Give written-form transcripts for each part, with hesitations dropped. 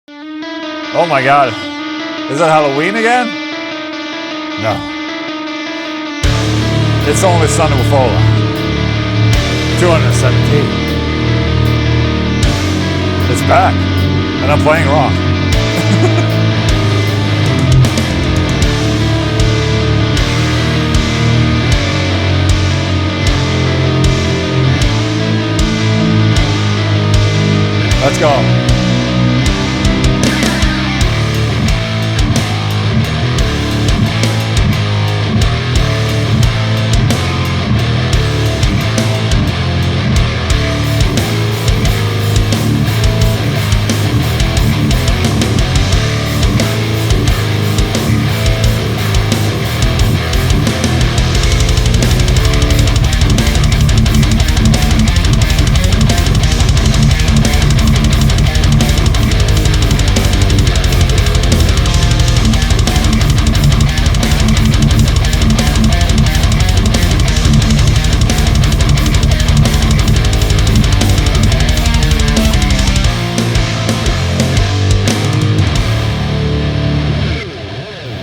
Oh my god. Is it Halloween again? No. It's only Sunday with SWOLA. 217. It's back. And I'm playing wrong. Let's go.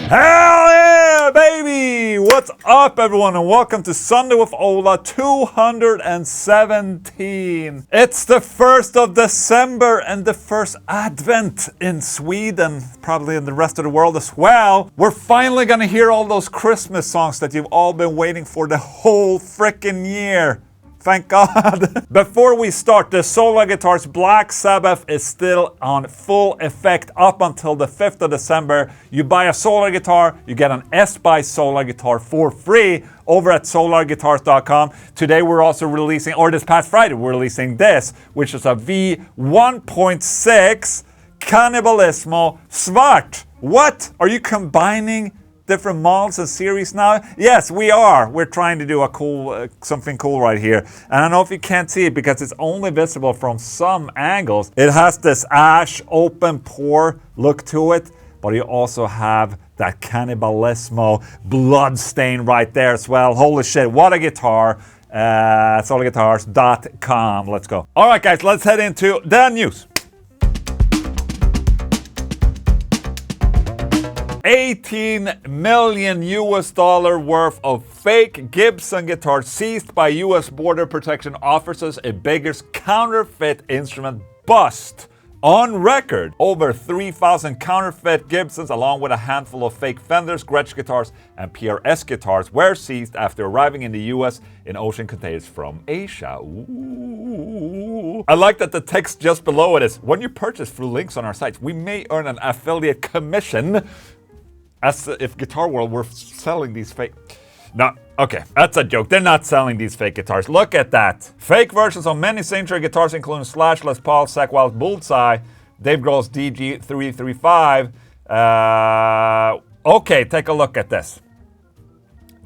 Hell yeah, baby! What's up, everyone, and welcome to Sunday with SWOLA 217. It's the 1st of December and the first Advent in Sweden, probably in the rest of the world as well. We're finally gonna hear all those Christmas songs that you've all been waiting for the whole frickin' year. Thank God. Before we start, the SWOLA Guitars Black Sabbath is still on full effect up until the 5th of December. You buy a SWOLA guitar, you get an S by SWOLA guitar for free over at solarguitars.com. Today we're also releasing, or this past Friday, we're releasing this, which is a V1.6 Cannibalismo Svart. What? Are you combining different models and series now? Yes, we are. We're trying to do a cool, something cool right here. And I don't know if you can't see it because it's only visible from some angles. It has this ash open pore look to it, but you also have that Cannibalismo blood stain right there as well. Holy shit, what a guitar. Socialguitars.com. Let's go. All right, guys, let's head into the news. 18 million US dollar worth of fake Gibson guitars seized by US Border Protection officers, a biggest counterfeit instrument bust on record. Over 3,000 counterfeit Gibsons, along with a handful of fake Fenders, Gretsch guitars, and PRS guitars were seized after arriving in the US in ocean containers from Asia. Ooh. I like that the text just below it is, when you purchase through links on our sites, we may earn an affiliate commission. As if Guitar World were selling these fake... No, okay, that's a joke. They're not selling these fake guitars. Look at that. Fake versions of many signature guitars, including Slash, Les Paul, Zakk Wylde's Bullseye, Dave Grohl's DG335. Okay, take a look at this.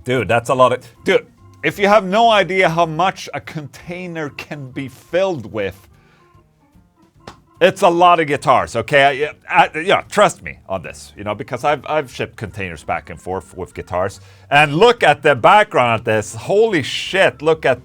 Dude, that's a lot of... Dude, if you have no idea how much a container can be filled with, it's a lot of guitars, okay? Yeah, trust me on this, you know, because I've shipped containers back and forth with guitars. And look at the background of this. Holy shit, look at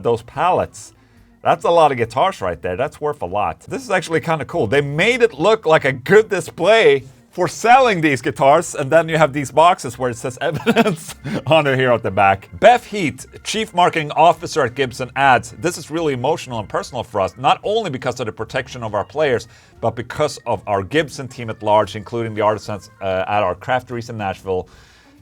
those pallets. That's a lot of guitars right there. That's worth a lot. This is actually kind of cool. They made it look like a good display for selling these guitars, and then you have these boxes where it says evidence on it here at the back. Beth Heath, Chief Marketing Officer at Gibson, adds, "This is really emotional and personal for us, not only because of the protection of our players, but because of our Gibson team at large, including the artisans at our crafteries in Nashville,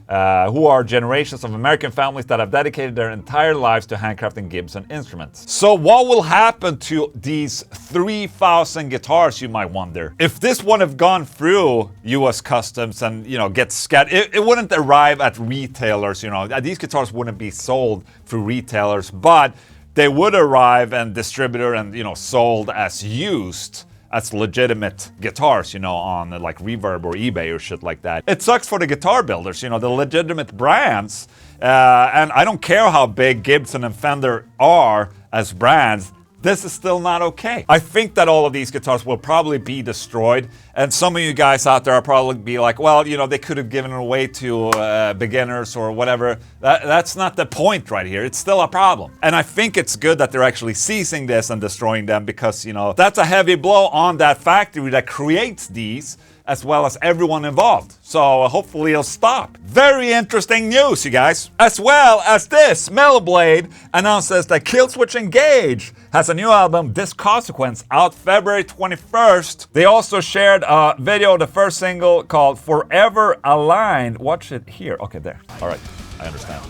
who are generations of American families that have dedicated their entire lives to handcrafting Gibson instruments." So what will happen to these 3,000 guitars, you might wonder? If this one have gone through US Customs and, you know, gets scattered, it wouldn't arrive at retailers, you know. These guitars wouldn't be sold through retailers, but they would arrive and distributed and, you know, sold as used, as legitimate guitars, you know, on like Reverb or eBay or shit like that. It sucks for the guitar builders, you know, the legitimate brands. And I don't care how big Gibson and Fender are as brands, this is still not okay. I think that all of these guitars will probably be destroyed, and some of you guys out there are probably be like, well, you know, they could have given it away to beginners or whatever. That's not the point right here. It's still a problem. And I think it's good that they're actually seizing this and destroying them, because, you know, that's a heavy blow on that factory that creates these, as well as everyone involved. So hopefully it'll stop. Very interesting news, you guys. As well as this, Metal Blade announces that Killswitch Engage has a new album, This Consequence, out February 21st. They also shared a video of the first single called Forever Aligned. Watch it here. Okay, there. All right, I understand.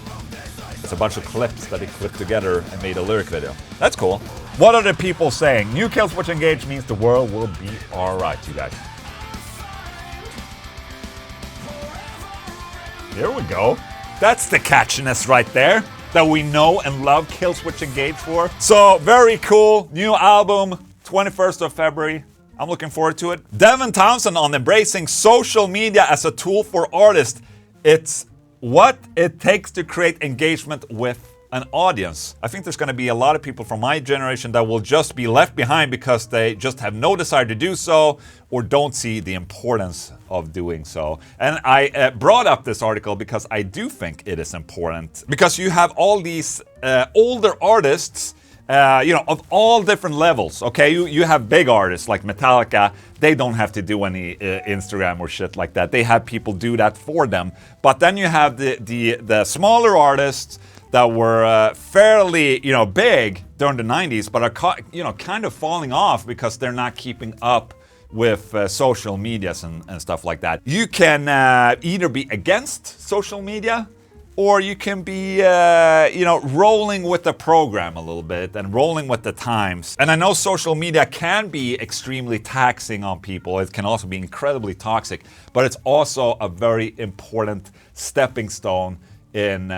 It's a bunch of clips that he clipped together and made a lyric video. That's cool. What are the people saying? New Killswitch Engage means the world will be all right, you guys. Here we go. That's the catchiness right there that we know and love Killswitch Engage for. So very cool. New album, 21st of February. I'm looking forward to it. Devin Townsend on embracing social media as a tool for artists. It's what it takes to create engagement with an audience. I think there's going to be a lot of people from my generation that will just be left behind because they just have no desire to do so or don't see the importance of doing so. And I brought up this article because I do think it is important, because you have all these older artists, you know, of all different levels. Okay, you have big artists like Metallica. They don't have to do any Instagram or shit like that. They have people do that for them. But then you have the smaller artists that were fairly, you know, big during the 90s, but are, you know, kind of falling off because they're not keeping up with social medias and stuff like that. You can either be against social media, or you can be, you know, rolling with the program a little bit and rolling with the times. And I know social media can be extremely taxing on people. It can also be incredibly toxic, but it's also a very important stepping stone in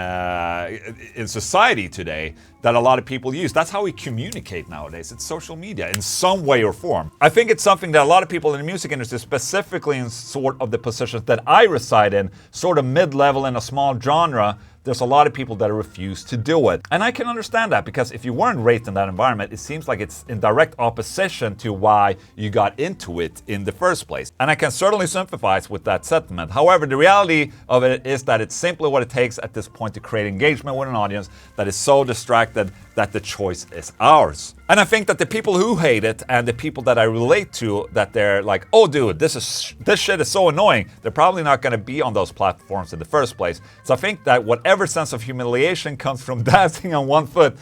society today that a lot of people use. That's how we communicate nowadays. It's social media in some way or form. I think it's something that a lot of people in the music industry, specifically in sort of the positions that I reside in, sort of mid-level in a small genre, there's a lot of people that refuse to do it. And I can understand that, because if you weren't raised in that environment, it seems like it's in direct opposition to why you got into it in the first place. And I can certainly sympathize with that sentiment. However, the reality of it is that it's simply what it takes at this point to create engagement with an audience that is so distracted that the choice is ours. And I think that the people who hate it and the people that I relate to, that they're like, oh dude, this shit is so annoying, they're probably not going to be on those platforms in the first place. So I think that whatever sense of humiliation comes from dancing on one foot,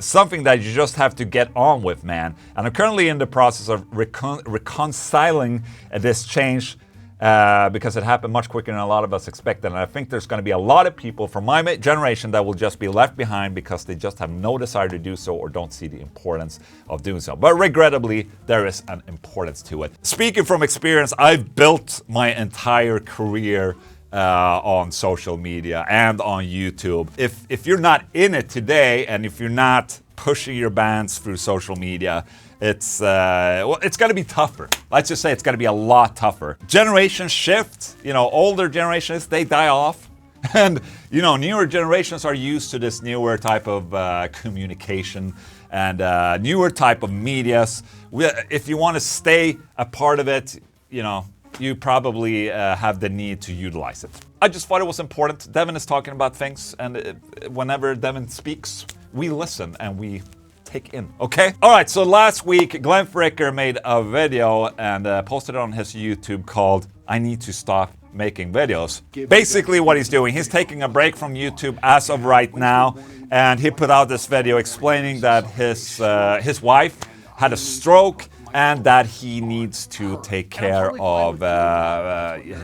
something that you just have to get on with, man. And I'm currently in the process of reconciling this change, because it happened much quicker than a lot of us expected. And I think there's going to be a lot of people from my generation that will just be left behind because they just have no desire to do so or don't see the importance of doing so. But regrettably, there is an importance to it. Speaking from experience, I've built my entire career on social media and on YouTube. If you're not in it today, and if you're not pushing your bands through social media, it's going to be tougher. Let's just say it's going to be a lot tougher. Generations shift. You know, older generations, they die off. And, you know, newer generations are used to this newer type of communication and newer type of medias. If you want to stay a part of it, you know, you probably have the need to utilize it. I just thought it was important. Devin is talking about things, and whenever Devin speaks, we listen and we take in, okay? All right, so last week, Glenn Fricker made a video and posted it on his YouTube called I Need to Stop Making Videos. Basically what he's doing, he's taking a break from YouTube as of right now, and he put out this video explaining that his wife had a stroke and that he needs to take care of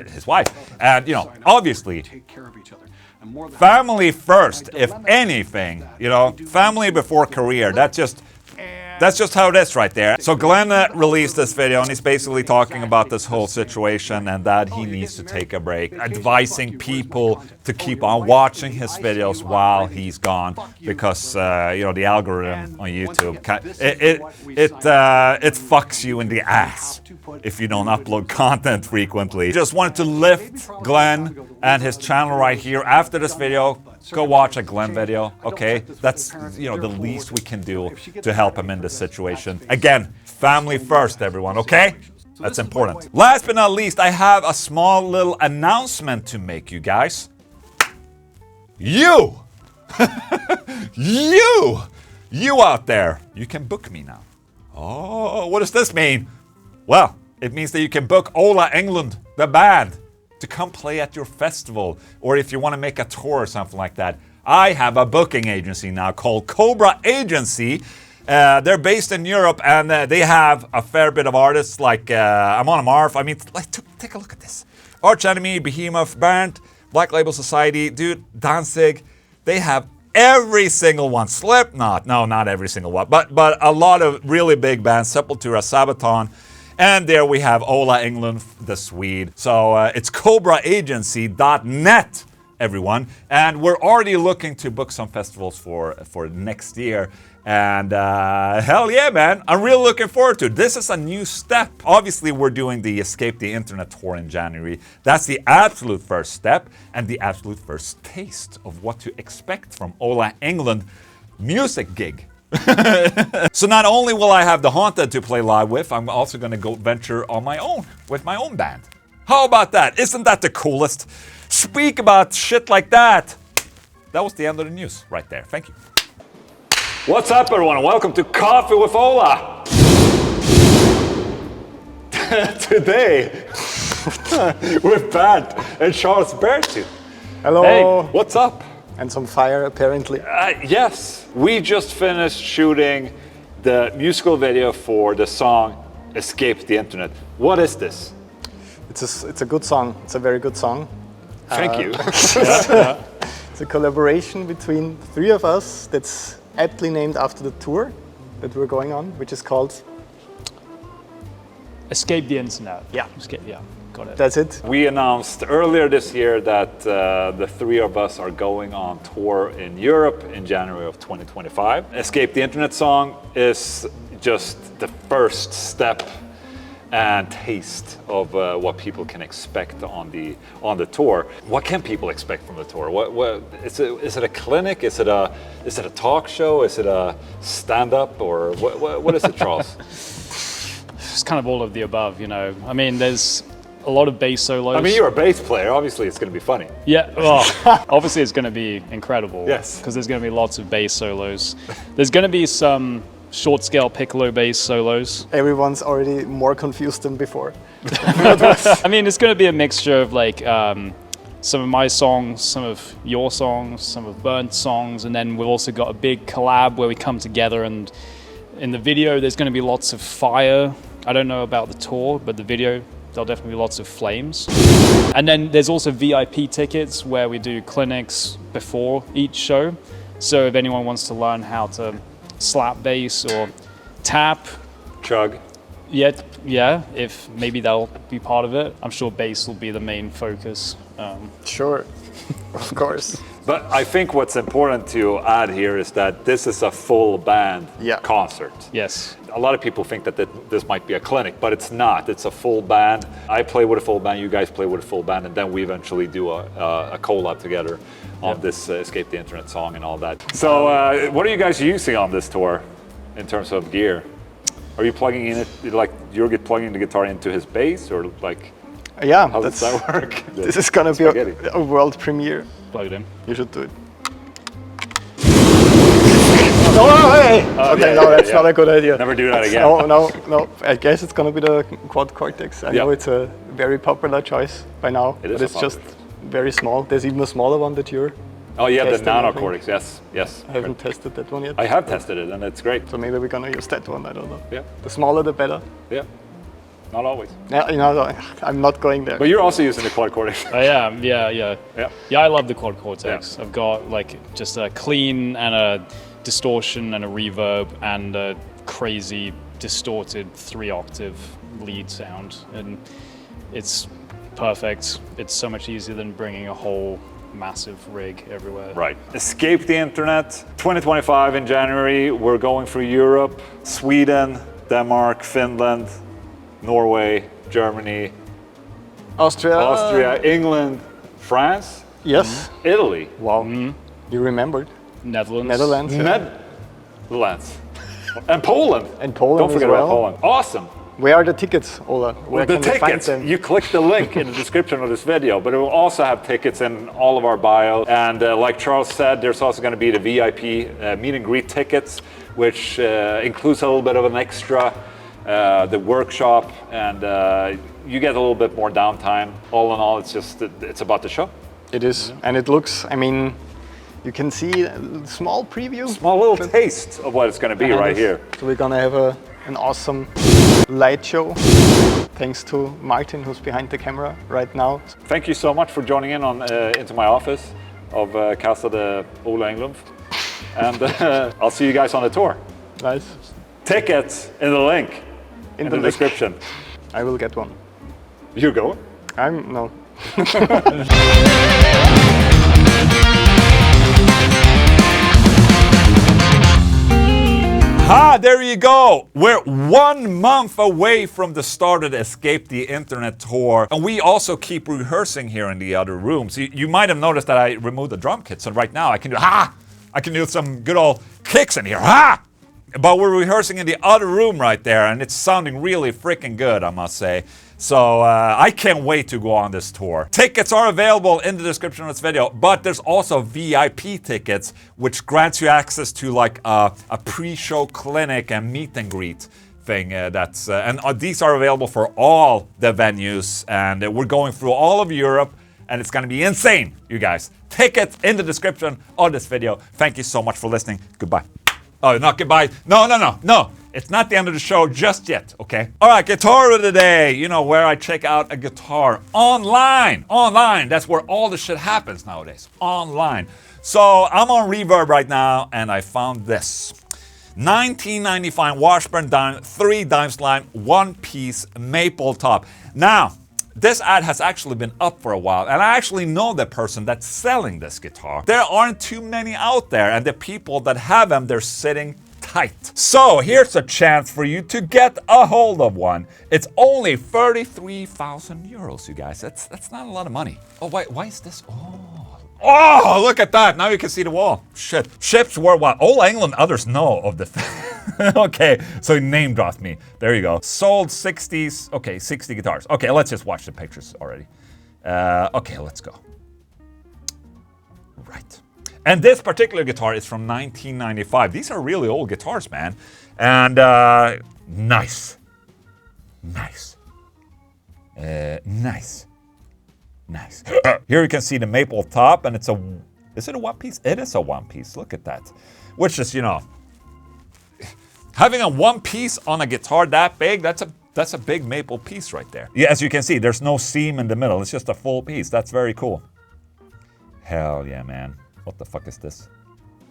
his wife. And, you know, obviously, family first, if anything, you know, family before career. That's just how it is right there. So Glenn released this video, and he's basically talking about this whole situation and that he needs to take a break, advising people to keep on watching his videos while he's gone, because you know, the algorithm on YouTube it fucks you in the ass if you don't upload content frequently. Just wanted to lift Glenn and his channel right here after this video. go watch a Glenn video, okay? That's, you know, the least we can do to help him in this situation. Again, family first, everyone, okay? That's important. Last but not least, I have a small little announcement to make, you guys. You! You out there, you can book me now. Oh, what does this mean? Well, it means that you can book Ola Englund, the band, to come play at your festival, or if you want to make a tour or something like that. I have a booking agency now called Cobra Agency. They're based in Europe, and they have a fair bit of artists like Amon Amarth. I mean, take a look at this. Arch Enemy, Behemoth, Bernth, Black Label Society, dude, Danzig. They have every single one. Slipknot, no, not every single one, but a lot of really big bands. Sepultura, Sabaton. And there we have Ola Englund, the Swede. So it's cobraagency.net, everyone. And we're already looking to book some festivals for next year. And hell yeah, man. I'm really looking forward to it. This is a new step. Obviously, we're doing the Escape the Internet tour in January. That's the absolute first step and the absolute first taste of what to expect from Ola Englund music gig. So not only will I have The Haunted to play live with, I'm also going to go venture on my own with my own band. How about that? Isn't that the coolest? Speak about shit like that. That was the end of the news right there. Thank you. What's up, everyone, and welcome to Coffee with Ola. Today, with Bernth and Charles Berthoud. Hello. Hey, what's up? And some fire, apparently. Yes, we just finished shooting the musical video for the song Escape the Internet. What is this? It's a good song. It's a very good song. Thank you. It's a collaboration between three of us that's aptly named after the tour that we're going on, which is called Escape the Internet. Yeah. Yeah, got it. That's it. We announced earlier this year that the three of us are going on tour in Europe in January of 2025. Escape the Internet song is just the first step and taste of what people can expect on the tour. What can people expect from the tour? What is it a clinic? Is it a talk show? Is it a stand-up? Or what is it, Charles? It's kind of all of the above, you know. I mean, there's a lot of bass solos. I mean, you're a bass player. Obviously, it's going to be funny. Yeah, well, obviously it's going to be incredible. Yes. Because there's going to be lots of bass solos. There's going to be some short scale piccolo bass solos. Everyone's already more confused than before. I mean, it's going to be a mixture of like some of my songs, some of your songs, some of Bernth's songs, and then we've also got a big collab where we come together, and in the video there's going to be lots of fire. I don't know about the tour, but the video, there'll definitely be lots of flames. And then there's also VIP tickets where we do clinics before each show. So if anyone wants to learn how to slap bass or tap, Chug. yeah, if maybe that'll be part of it. I'm sure bass will be the main focus. Sure, of course. But I think what's important to add here is that this is a full band concert. Yes. A lot of people think that this might be a clinic, but it's not. It's a full band. I play with a full band, you guys play with a full band, and then we eventually do a collab together on this Escape the Internet song and all that. So what are you guys using on this tour in terms of gear? Are you plugging in it, like you're plugging the guitar into his bass, or like, yeah, how does that work? This is gonna be a world premiere. Plug it in. You should do it. Oh, hey! Okay, no, that's not a good idea. Never do that again. No. I guess it's gonna be the Quad Cortex. I know it's a very popular choice by now, but it's just very small. There's even a smaller one that you're. Oh yeah, the Nano Cortex. Yes. I haven't tested that one yet. I have tested it, and it's great. So maybe we're gonna use that one. I don't know. Yeah. The smaller, the better. Yeah. Not always. Yeah, you know, I'm not going there. But you're also using the Quad Cortex. I am, yeah. I love the Quad Cortex. Yeah. I've got like just a clean and a distortion and a reverb and a crazy distorted 3-octave lead sound, and it's perfect. It's so much easier than bringing a whole massive rig everywhere. Right. Escape the Internet, 2025 in January. We're going through Europe, Sweden, Denmark, Finland, Norway, Germany, Austria, England, France. Yes. Italy. Wow. You remembered? Netherlands. Netherlands. Yeah. Netherlands. And Poland. And Poland Don't forget as well. about Poland. Awesome. Where are the tickets, Ola? Where The can we find tickets, them? you click the link in the description of this video, but it will also have tickets in all of our bios. And like Charles said, there's also going to be the VIP meet and greet tickets, which includes a little bit of an extra, the workshop, and you get a little bit more downtime. All in all, it's about the show. It is, and it looks, I mean, you can see a small preview. Small little taste of what it's going to be right here. So we're going to have an awesome light show, thanks to Martin, who's behind the camera right now. Thank you so much for joining in on into my office of Casa de Ola Englund. And I'll see you guys on the tour. Nice. Tickets in the link in the description. I will get one. You go? No. There you go. We're 1 month away from the start of the Escape the Internet tour. And we also keep rehearsing here in the other rooms. You might have noticed that I removed the drum kit. So right now I can do, I can do some good old kicks in here, But we're rehearsing in the other room right there, and it's sounding really freaking good, I must say. So I can't wait to go on this tour. Tickets are available in the description of this video, but there's also VIP tickets, which grants you access to like a pre-show clinic and meet and greet thing. These are available for all the venues, and we're going through all of Europe, and it's gonna be insane, you guys. Tickets in the description of this video. Thank you so much for listening. Goodbye. Oh, not goodbye. No. It's not the end of the show just yet, okay? All right, guitar of the day. You know, where I check out a guitar online. Online, that's where all the shit happens nowadays. Online. So I'm on Reverb right now, and I found this. 1995 Washburn Dime3 Dimeslime one-piece maple top. Now, this ad has actually been up for a while, and I actually know the person that's selling this guitar. There aren't too many out there, and the people that have them, they're sitting tight. So here's a chance for you to get a hold of one. It's only 33,000 euros, you guys. That's not a lot of money. Oh, why is this? Oh, look at that. Now you can see the wall. Shit. Ships worldwide. Ola Englund, others know of this. Okay, so he name dropped me. There you go. Sold 60s. Okay, 60 guitars. Okay, let's just watch the pictures already. Okay, let's go. Right. And this particular guitar is from 1995. These are really old guitars, man. And nice. Nice. Nice. Nice. Here you can see the maple top, and is it a one piece? It is a one piece. Look at that. Which is, you know, having a one piece on a guitar that big, that's a big maple piece right there. Yeah, as you can see, there's no seam in the middle. It's just a full piece. That's very cool. Hell yeah, man. What the fuck is this?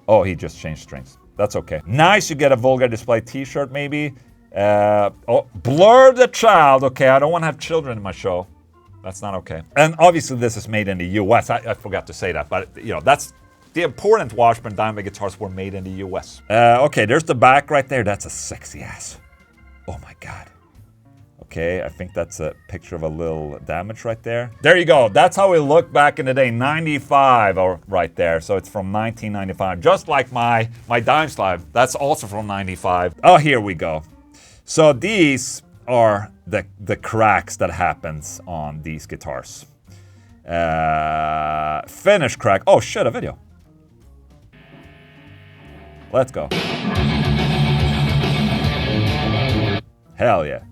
Oh, he just changed strings. That's okay. Nice, you get a Vulgar Display t-shirt maybe. Blur the Child. Okay, I don't want to have children in my show. That's not okay. And obviously this is made in the US. I forgot to say that, but you know, that's the important Washburn Diamond guitars were made in the US. Okay, there's the back right there. That's a sexy ass. Oh my God. Okay, I think that's a picture of a little damage right there. There you go. That's how it looked back in the day. 95 or right there. So it's from 1995. Just like my Dimeslime. That's also from 95. Oh, here we go. So these are the cracks that happens on these guitars. Finish crack. Oh shit, a video. Let's go. Hell yeah.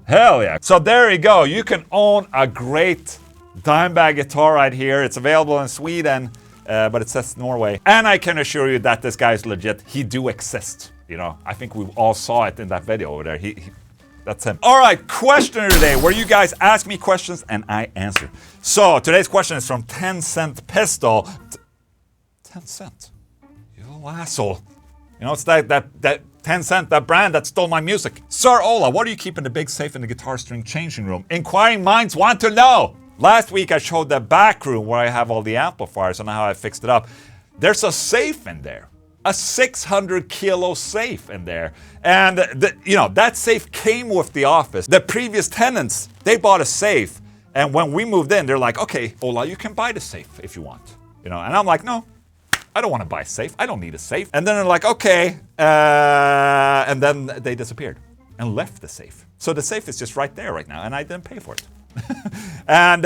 Hell yeah. So there you go. You can own a great Dimebag guitar right here. It's available in Sweden, but it says Norway. And I can assure you that this guy is legit. He do exist. You know, I think we all saw it in that video over there. That's him. All right, question of the day, where you guys ask me questions and I answer. So today's question is from 10 Cent Pistol. 10 Cent? You little asshole. You know, it's that 10 Cent, that brand that stole my music. Sir Ola, what do you keep in the big safe in the guitar string changing room? Inquiring minds want to know. Last week I showed the back room where I have all the amplifiers and how I fixed it up. There's a safe in there. a 600 kilo safe in there. And that safe came with the office. The previous tenants, they bought a safe. And when we moved in, they're like, okay, Ola, you can buy the safe if you want. And I'm like, no, I don't want to buy a safe. I don't need a safe. And then they're like, okay. And then they disappeared and left the safe. So the safe is just right there right now, and I didn't pay for it. And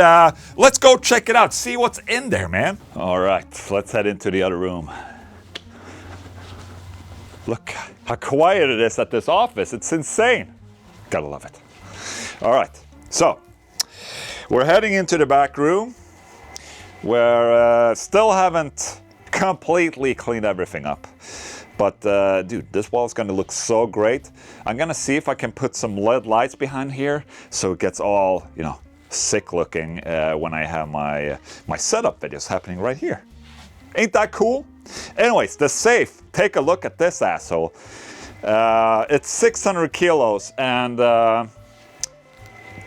let's go check it out. See what's in there, man. All right, let's head into the other room. Look how quiet it is at this office. It's insane. Gotta love it. All right, so we're heading into the back room where still haven't completely cleaned everything up. But dude, this wall is gonna look so great. I'm gonna see if I can put some LED lights behind here so it gets all, sick looking when I have my setup videos happening right here. Ain't that cool? Anyways, the safe, take a look at this asshole. It's 600 kilos and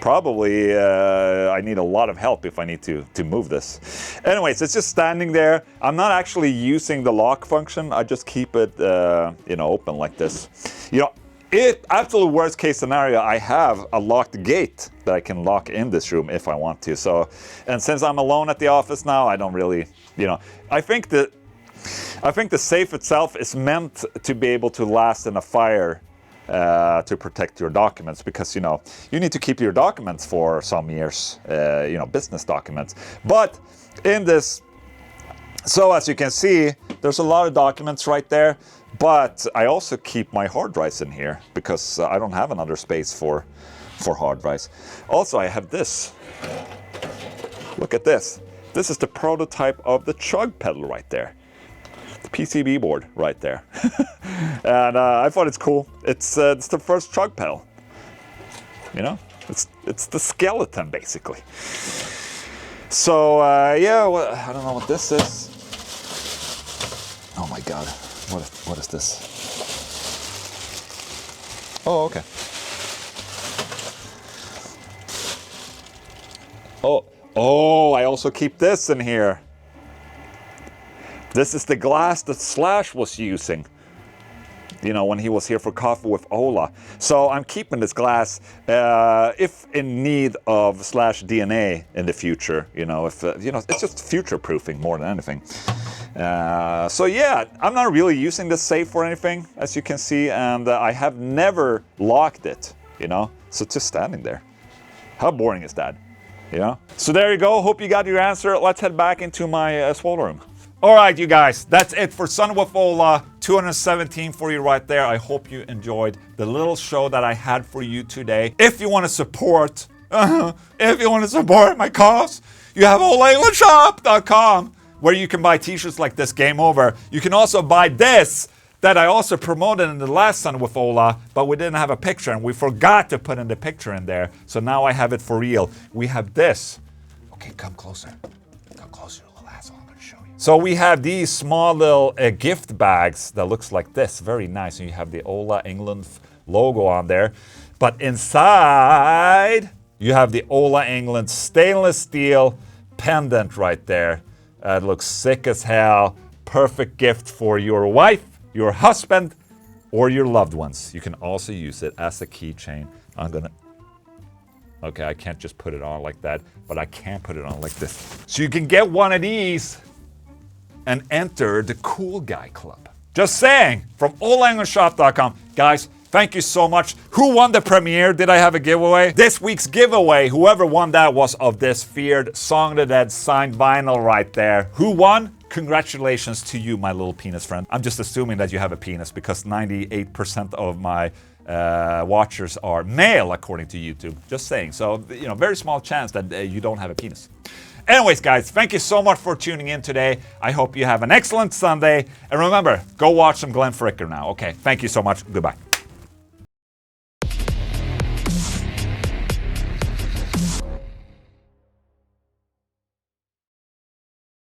probably I need a lot of help if I need to move this. Anyways, it's just standing there. I'm not actually using the lock function. I just keep it open like this. Absolute worst case scenario, I have a locked gate that I can lock in this room if I want to. So, and since I'm alone at the office now, I don't really, I think the safe itself is meant to be able to last in a fire to protect your documents, because you need to keep your documents for some years, business documents. But in this, so as you can see, there's a lot of documents right there. But I also keep my hard drives in here because I don't have another space for hard drives. Also, I have this. Look at this. This is the prototype of the chug pedal right there. The PCB board right there. And I thought it's cool. It's the first chug pedal. It's the skeleton basically. So yeah, I don't know what this is. Oh my God. What is this? Oh, okay. Oh, I also keep this in here. This is the glass that Slash was using, when he was here for coffee with Ola. So I'm keeping this glass if in need of Slash DNA in the future, it's just future-proofing more than anything. So yeah, I'm not really using this safe or anything, as you can see, and I have never locked it, so it's just standing there. How boring is that, So there you go, hope you got your answer. Let's head back into my SWOLA room. All right, you guys, that's it for Son of Ola 217 for you right there. I hope you enjoyed the little show that I had for you today. If you want to support, my cause, you have OlaEnglundShop.com, where you can buy t-shirts like this, Game Over. You can also buy this that I also promoted in the last Son of Ola, but we didn't have a picture and we forgot to put in the picture in there. So now I have it for real. We have this. Okay, come closer. Come closer, little asshole. I'm gonna show you. So we have these small little gift bags that looks like this. Very nice. And you have the Ola Englund logo on there. But inside, you have the Ola Englund stainless steel pendant right there. It looks sick as hell. Perfect gift for your wife, your husband, or your loved ones. You can also use it as a keychain. Okay, I can't just put it on like that, but I can put it on like this. So you can get one of these and enter the Cool Guy Club. Just saying, from OlaEnglundShop.com. Guys, thank you so much. Who won the premiere? Did I have a giveaway? This week's giveaway, whoever won that, was of this Feared Song of the Dead signed vinyl right there. Who won? Congratulations to you, my little penis friend. I'm just assuming that you have a penis because 98% of my watchers are male, according to YouTube. Just saying. So, very small chance that you don't have a penis. Anyways, guys, thank you so much for tuning in today. I hope you have an excellent Sunday. And remember, go watch some Glenn Fricker now. Okay, thank you so much. Goodbye.